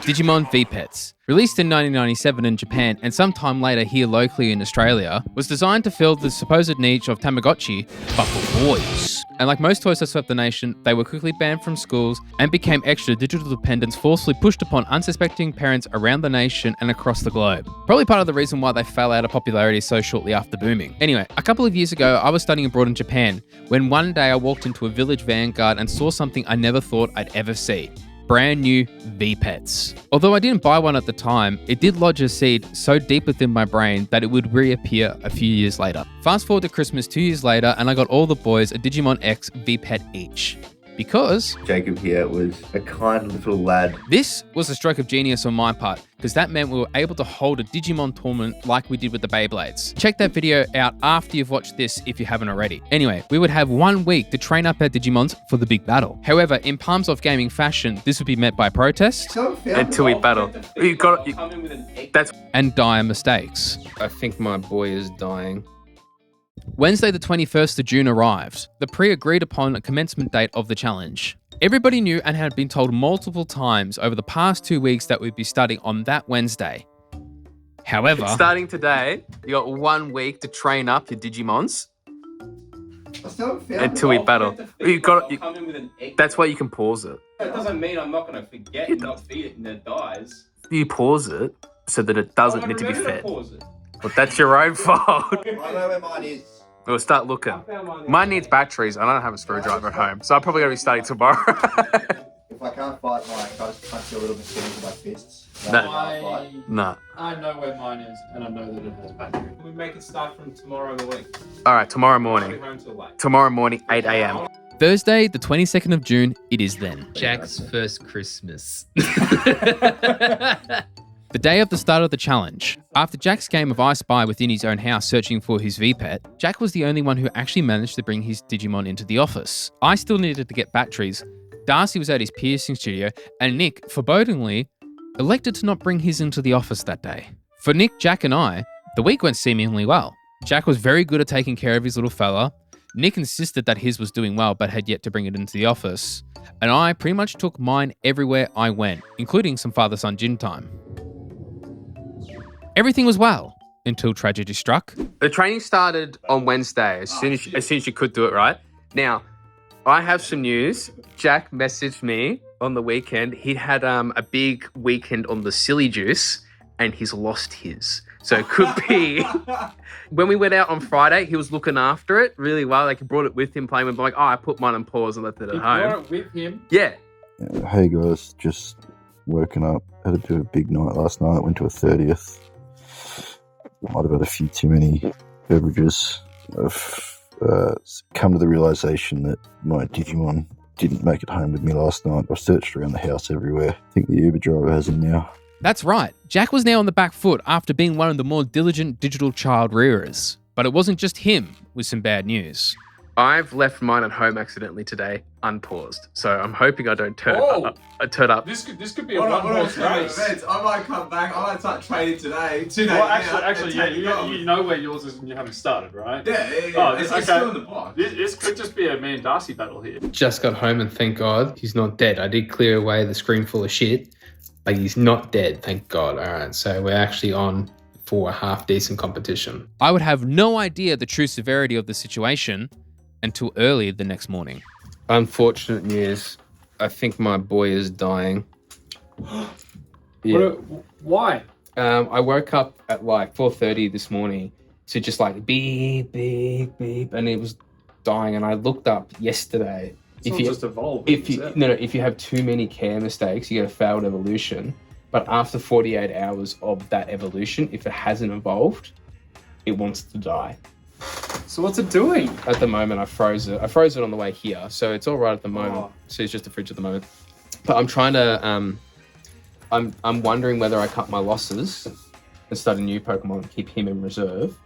Digimon vpets, released in 1997 in Japan and sometime later here locally in Australia, was designed to fill the supposed niche of Tamagotchi, but for boys. And like most toys that swept the nation, they were quickly banned from schools and became extra digital dependents forcefully pushed upon unsuspecting parents around the nation and across the globe. Probably part of the reason why they fell out of popularity so shortly after booming. Anyway, a couple of years ago, I was studying abroad in Japan when one day I walked into a village vanguard and saw something I never thought I'd ever see. Brand new vpets. Although I didn't buy one at the time, it did lodge a seed so deep within my brain that it would reappear a few years later. Fast forward to Christmas 2 years later and I got all the boys a Digimon X vpet each. Because Jacob here was a kind little lad. This was a stroke of genius on my part, because that meant we were able to hold a Digimon tournament like we did with the Beyblades. Check that video out after you've watched this if you haven't already. Anyway, we would have 1 week to train up our Digimons for the big battle. However, in Palms Off Gaming fashion, this would be met by protest until we battle. And dire mistakes. I think my boy is dying. Wednesday the 21st of June arrived, the pre-agreed upon commencement date of the challenge. Everybody knew and had been told multiple times over the past 2 weeks that we'd be starting on that Wednesday. However, starting today, you got 1 week to train up your Digimons until we battle. That's why you can pause it. That doesn't mean I'm not going to forget and not feed it and it dies. You pause it so that it doesn't need to be fed. But that's your own fault. I know where mine is. We'll start looking. Mine needs batteries. I don't have a screwdriver at home, so I'm probably going to be starting tomorrow. If I can't fight mine, I just punch your little machines with my fists. No. I know where mine is, and I know that it has battery. We make it start from tomorrow the week. All right, tomorrow morning. Tomorrow morning, 8 a.m. Thursday, the 22nd of June, it is then. Jack's first Christmas. The day of the start of the challenge. After Jack's game of I Spy within his own house searching for his vpet, Jack was the only one who actually managed to bring his Digimon into the office. I still needed to get batteries, Darcy was at his piercing studio, and Nick, forebodingly, elected to not bring his into the office that day. For Nick, Jack and I, the week went seemingly well. Jack was very good at taking care of his little fella. Nick insisted that his was doing well but had yet to bring it into the office. And I pretty much took mine everywhere I went, including some father-son gym time. Everything was well until tragedy struck. The training started on Wednesday, as soon as you could do it, right? Now, I have some news. Jack messaged me on the weekend. He had a big weekend on the silly juice and he's lost his. So it could be when we went out on Friday, he was looking after it really well. Like he brought it with him, playing with like, I put mine on pause and left it at home. Brought it with him? Yeah. Hey guys, just woken up. Had to do a big night last night. Went to a 30th. Might have had a few too many beverages. I've come to the realization that my Digimon didn't make it home with me last night. I searched around the house everywhere. I think the Uber driver has him now. That's right. Jack was now on the back foot after being one of the more diligent digital child rearers. But it wasn't just him with some bad news. I've left mine at home accidentally today, unpaused. So I'm hoping I don't turn up. This could be a one-horse race. I might come back. I might start training today. 2 days Well, now, actually, yeah, you know where yours is and you haven't started, right? Yeah. Oh, it's okay. still in the box. This could just be a me and Darcy battle here. Just got home and thank God he's not dead. I did clear away the screen full of shit, but he's not dead, thank God. All right, so we're actually on for a half-decent competition. I would have no idea the true severity of the situation until early the next morning. Unfortunate news. I think my boy is dying. Yeah. Why? I woke up at like 4:30 this morning to just like beep, beep, beep, and it was dying. And I looked up yesterday. It's not just evolved. If you have too many care mistakes, you get a failed evolution. But after 48 hours of that evolution, if it hasn't evolved, it wants to die. So what's it doing? At the moment, I froze it. I froze it on the way here, so it's all right at the moment. Oh. So it's just a fridge at the moment. But I'm trying to. I'm wondering whether I cut my losses and start a new Pokemon and keep him in reserve,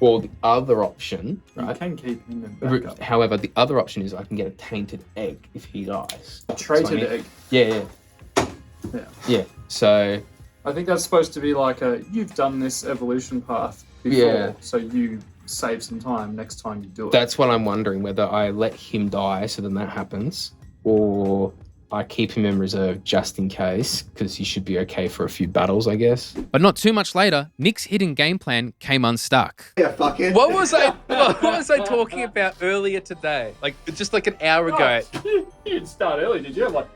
or the other option, right? You can keep him in backup. However, the other option is I can get a tainted egg if he dies. A traited egg. Yeah. So I think that's supposed to be like you've done this evolution path before, so you save some time next time you do it. That's what I'm wondering, whether I let him die so then that happens, or I keep him in reserve just in case, because he should be okay for a few battles, I guess. But not too much later, Nick's hidden game plan came unstuck. Yeah, fuck it. What was I talking about earlier today? Like just like an hour ago. You didn't start early, did you? Like,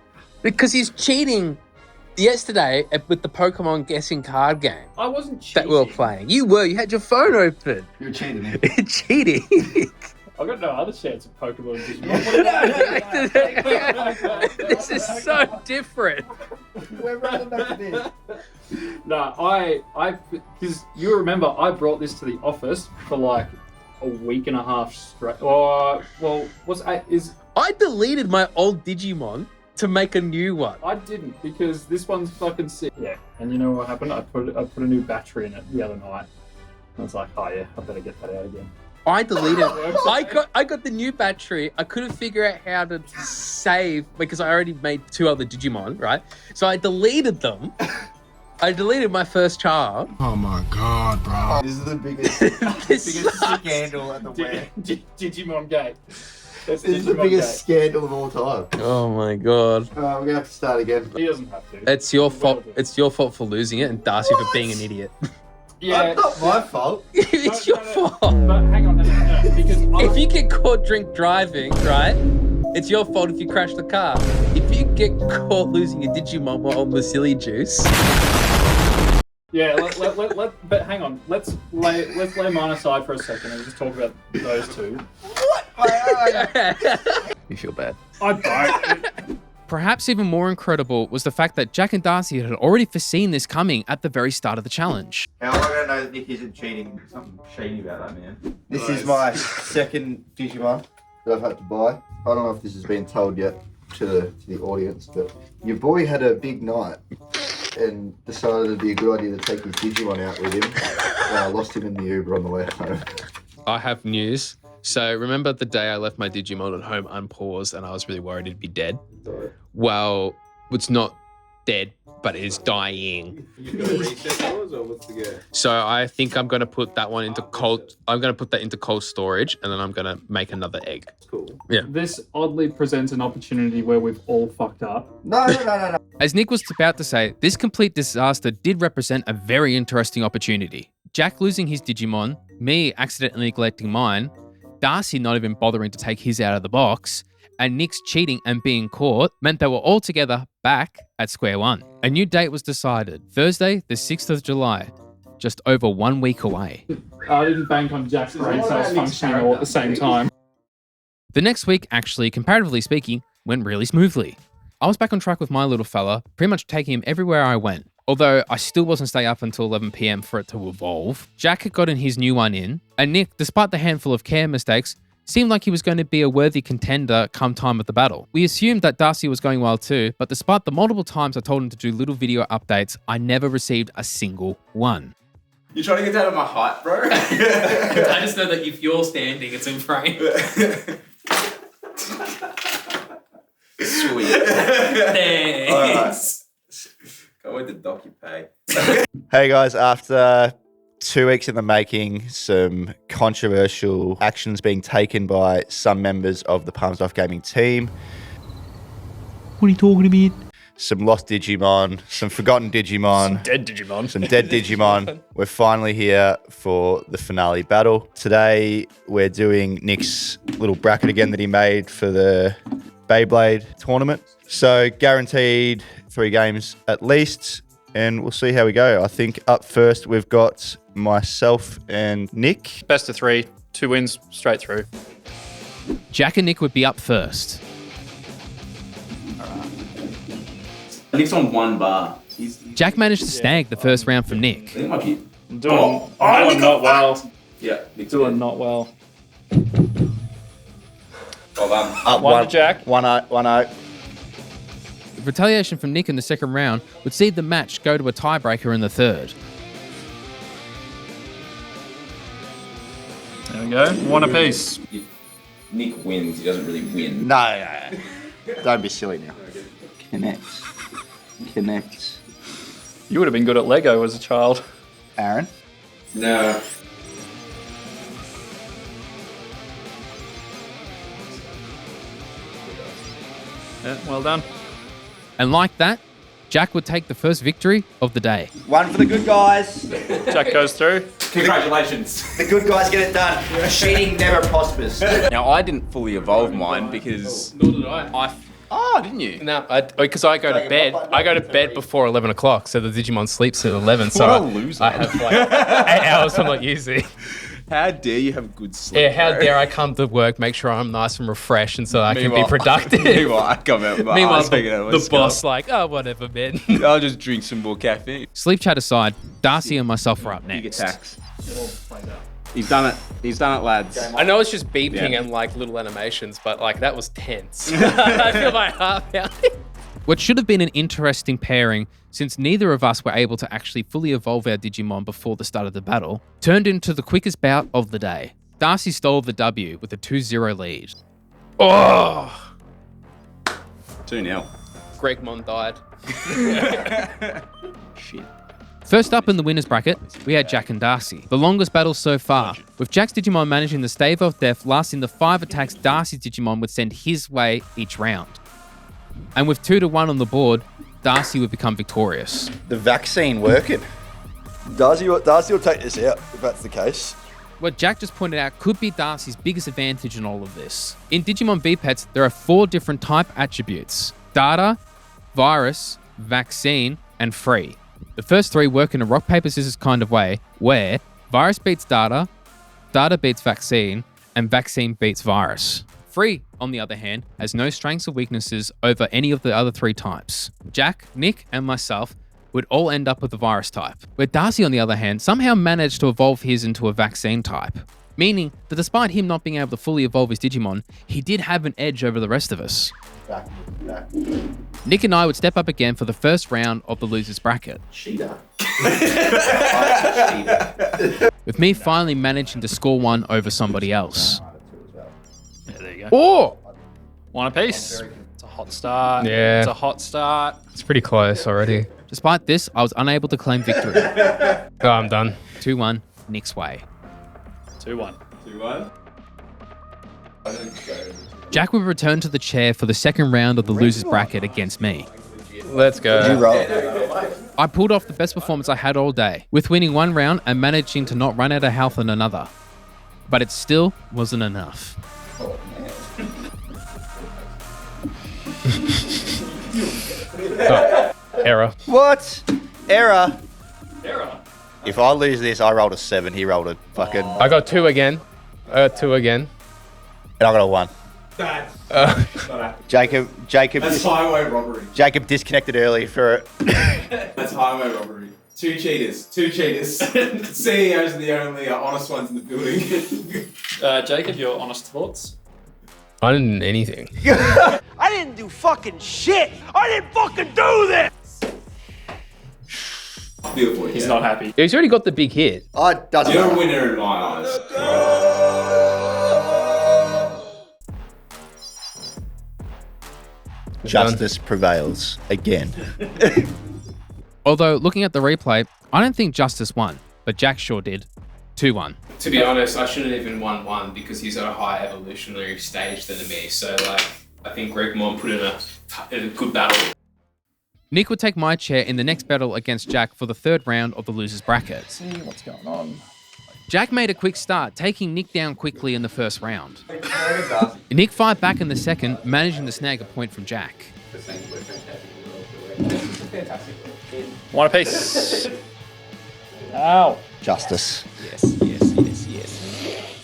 Because he's cheating yesterday with the Pokemon guessing card game I wasn't cheating. that we were playing. You were. You had your phone open. You're cheating. Man. Cheating. I've got no other chance of Pokemon Digimon. This is so different. We're running back to this. No, because you remember I brought this to the office for like a week and a half straight. I deleted my old Digimon to make a new one. I didn't, because this one's fucking sick. Yeah, and you know what happened? I put a new battery in it the other night. I was like, oh yeah, I better get that out again. I deleted. I got the new battery. I couldn't figure out how to save because I already made 2 other Digimon, right? So I deleted them. I deleted my first child. Oh my god, bro. This is the biggest, This biggest sucks. scandal at the web. Digimon Gate. This is the biggest scandal of all time. Oh my god. We're gonna have to start again. He doesn't have to. It's your fault. It's your fault for losing it, and Darcy for being an idiot. Yeah, That's not my fault. It's your fault. But hang on, no, because If you get caught drink driving, right? It's your fault if you crash the car. If you get caught losing your Digimon on the silly juice. yeah, but hang on, let's lay mine aside for a second and just talk about those two. You feel bad. I don't. Perhaps even more incredible was the fact that Jack and Darcy had already foreseen this coming at the very start of the challenge. How am I gonna know that Nick isn't cheating? Something shady about that, man. This is my second Digimon that I've had to buy. I don't know if this has been told yet to the audience, but your boy had a big night and decided it'd be a good idea to take his Digimon out with him. And I lost him in the Uber on the way home. I have news. So remember the day I left my Digimon at home unpaused and I was really worried it'd be dead? Sorry. Well, it's not dead, but it is dying. You gonna reset those or what's the go? So I think I'm gonna put that one into cold. I'm gonna put that into cold storage, and then I'm gonna make another egg. Cool. Yeah. This oddly presents an opportunity where we've all fucked up. No. As Nick was about to say, this complete disaster did represent a very interesting opportunity. Jack losing his Digimon, me accidentally neglecting mine, Darcy not even bothering to take his out of the box, and Nick's cheating and being caught meant they were all together back at square one. A new date was decided, Thursday, the 6th of July, just over 1 week away. I didn't bank on Jack's brain cells functioning all at the same time. The next week, actually, comparatively speaking, went really smoothly. I was back on track with my little fella, pretty much taking him everywhere I went. Although I still wasn't stay up until 11 PM for it to evolve. Jack had gotten his new one in, and Nick, despite the handful of care mistakes, seemed like he was going to be a worthy contender come time of the battle. We assumed that Darcy was going well too, but despite the multiple times I told him to do little video updates, I never received a single one. You trying to get down to my height, bro? I just know that if you're standing, it's in frame. Sweet. Thanks. Go with the DocuPay. Hey guys, after 2 weeks in the making, some controversial actions being taken by some members of the Palms Off Gaming team. What are you talking about? Some lost Digimon, some forgotten Digimon, Dead Digimon. some dead Digimon. We're finally here for the finale battle. Today, we're doing Nick's little bracket again that he made for the Beyblade tournament. So guaranteed 3 games at least, and we'll see how we go. I think up first we've got myself and Nick. Best of 3, 2 wins straight through. Jack and Nick would be up first. Nick's on 1 bar. Jack managed to snag the first round from Nick. He might be. Doing not well. Yeah, Nick's Doing good. not well. Well done. Up One to Jack. 1-0. Retaliation from Nick in the second round would see the match go to a tiebreaker in the third. There we go. 1 apiece. If Nick wins, he doesn't really win. No. Don't be silly now. Connect. You would have been good at Lego as a child. Aaron. No. Yeah, well done. And like that, Jack would take the first victory of the day. One for the good guys. Jack goes through. Congratulations. The good guys get it done. Cheating never prospers. Now, I didn't fully evolve mine because... Nor did I. Oh, didn't you? No, because I go to bed. I go to bed before 11 o'clock, so the Digimon sleeps at 11. So What a loser. I have like 8 hours I'm not using. How dare you have good sleep? Yeah, how bro? dare I come to work, make sure I'm nice and refreshed, and so I can be Meanwhile- productive. Meanwhile, I come out with my Meanwhile, ass hanging out of my the scalp. boss like, oh, whatever, man. I'll just drink some more caffeine. Sleep chat aside, Darcy and myself are up Big next. attacks. He's done it. He's done it, lads. I know it's just beeping Yeah. and like little animations, but like that was tense. I feel my heart pounding. What should have been an interesting pairing, since neither of us were able to actually fully evolve our Digimon before the start of the battle, turned into the quickest bout of the day. Darcy stole the W with a 2-0 lead. Oh, 2-0. Gregmon died. Shit. First up in the winners bracket, we had Jack and Darcy, the longest battle so far, with Jack's Digimon managing the stave of death, lasting the 5 attacks Darcy's Digimon would send his way each round. And with 2-1 on the board, Darcy would become victorious. The vaccine working. Darcy will take this out if that's the case. What Jack just pointed out could be Darcy's biggest advantage in all of this. In Digimon vpets, there are 4 different type attributes: data, virus, vaccine, and free. The first 3 work in a rock, paper, scissors kind of way, where virus beats data beats vaccine, and vaccine beats virus. Free, on the other hand, has no strengths or weaknesses over any of the other 3 types. Jack, Nick, and myself would all end up with the virus type, where Darcy, on the other hand, somehow managed to evolve his into a vaccine type, meaning that despite him not being able to fully evolve his Digimon, he did have an edge over the rest of us. Nick and I would step up again for the first round of the losers bracket, Cheater. with me finally managing to score one over somebody else. Yeah, there you go. Oh, One apiece. It's a hot start. Yeah. It's a hot start. it's pretty close already. Despite this, I was unable to claim victory. Oh, I'm done. 2-1, Nick's way. 2-1. 2-1. Jack would return to the chair for the second round of the losers bracket against me. Let's go. You roll. I pulled off the best performance I had all day, with winning one round and managing to not run out of health in another. But it still wasn't enough. Error. What? Error. Error. If I lose this, I rolled a 7. He rolled a fucking... I got 2 again. I got 2 again. And I got a 1. Jacob That's highway robbery. Jacob disconnected early for it. That's highway robbery. 2 cheaters. 2 cheaters. CEOs are the only honest ones in the building. Jacob, your honest thoughts? I didn't do anything. I didn't do fucking shit. I didn't fucking do this. Beautiful. He's not happy. He's already got the big hit. Doesn't You're a matter. winner in my eyes. Justice prevails again. Although, looking at the replay, I don't think Justice won, but Jack sure did. 2-1. To be honest, I shouldn't even won 1 because he's at a higher evolutionary stage than me. So, like, I think Gregmon put in a good battle. Nick would take my chair in the next battle against Jack for the third round of the losers bracket. See what's going on. Jack made a quick start, taking Nick down quickly in the first round. Nick fired back in the second, managing to snag a point from Jack. One apiece. Ow. Justice.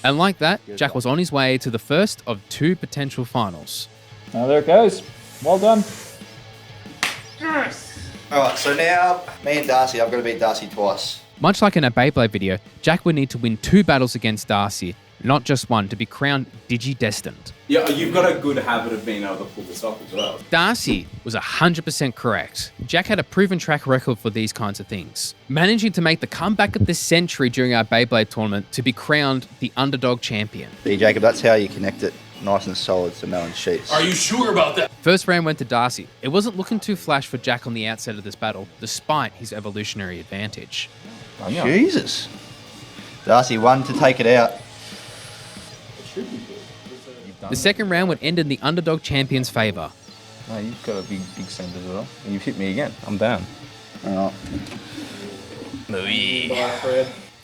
And like that, Jack was on his way to the first of 2 potential finals. Now there it goes. Well done. Alright, so now, me and Darcy, I've got to beat Darcy twice. Much like in our Beyblade video, Jack would need to win 2 battles against Darcy, not just one, to be crowned Digi-destined. Yeah, you've got a good habit of being able to pull this off as well. Darcy was 100% correct. Jack had a proven track record for these kinds of things, managing to make the comeback of the century during our Beyblade tournament to be crowned the underdog champion. See, Jacob, that's how you connect it nice and solid so no one cheats. Are you sure about that? First round went to Darcy. It wasn't looking too flash for Jack on the outset of this battle, despite his evolutionary advantage. Jesus. Darcy won to take it out. The second round would end in the underdog champion's favour. No, you've got a big send as well. And you've hit me again. I'm down. Alright.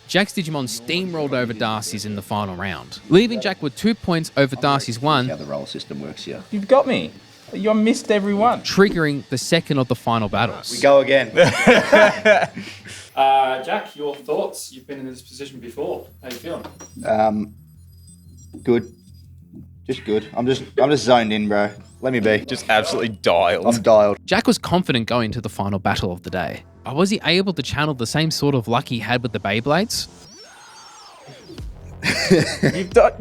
Jack's Digimon steamrolled over Darcy's in the final round, leaving Jack with 2 points over Darcy's one, How the roll system works here. You've got me. You missed every one. triggering the second of the final battles. We go again. Jack, your thoughts? You've been in this position before. How you feeling? Good. Just good. I'm just zoned in, bro. Let me be. Just absolutely dialed. I'm dialed. Jack was confident going to the final battle of the day. But was he able to channel the same sort of luck he had with the Beyblades?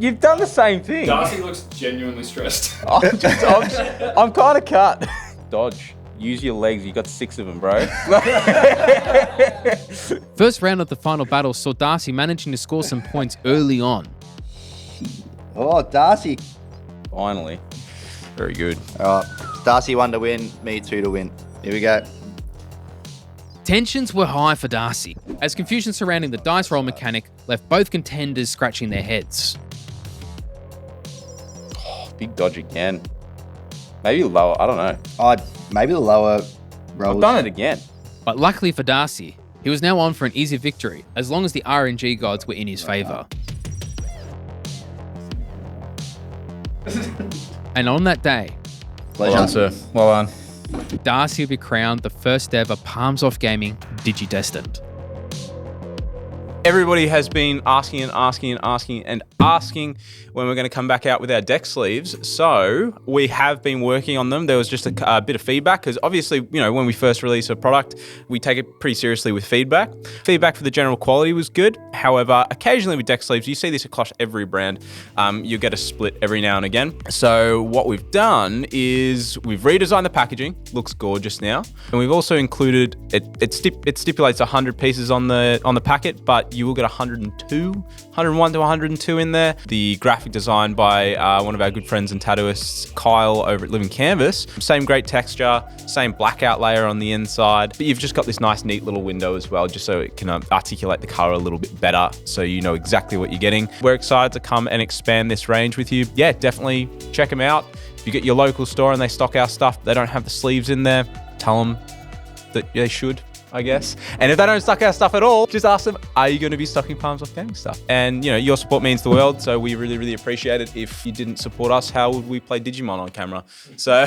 You've done the same thing. Darcy looks genuinely stressed. I'm kind of cut. Dodge. Use your legs. You got 6 of them, bro. First round of the final battle saw Darcy managing to score some points early on. Oh, Darcy. Finally. Very good. Alright. Darcy 1 to win, me 2 to win. Here we go. Tensions were high for Darcy, as confusion surrounding the dice roll mechanic left both contenders scratching their heads. Oh, big dodge again. Maybe lower. I don't know. Maybe the lower rolls. I've done it again. But luckily for Darcy, he was now on for an easy victory, as long as the RNG gods were in his favour. And on that day, Well done, sir. Well done. Darcy will be crowned the first ever Palms Off Gaming Digi-destined. Everybody has been asking when we're going to come back out with our deck sleeves. So we have been working on them. There was just a bit of feedback because obviously, you know, when we first release a product, we take it pretty seriously with feedback. Feedback for the general quality was good. However, occasionally with deck sleeves, you see this across every brand. You get a split every now and again. So what we've done is we've redesigned the packaging. Looks gorgeous now. And we've also included, it stipulates 100 pieces on the packet, but you will get 101 to 102 in there. The graphic design by one of our good friends and tattooists, Kyle, over at Living Canvas. Same great texture, same blackout layer on the inside, but you've just got this nice, neat little window as well, just so it can articulate the color a little bit better, so you know exactly what you're getting. We're excited to come and expand this range with you. Yeah, definitely check them out. If you get your local store and they stock our stuff, they don't have the sleeves in there, tell them that they should, I guess. And if they don't stock our stuff at all, just ask them, are you going to be stocking Palms Off Gaming stuff? And, you know, your support means the world, so we really, really appreciate it. If you didn't support us, how would we play Digimon on camera? So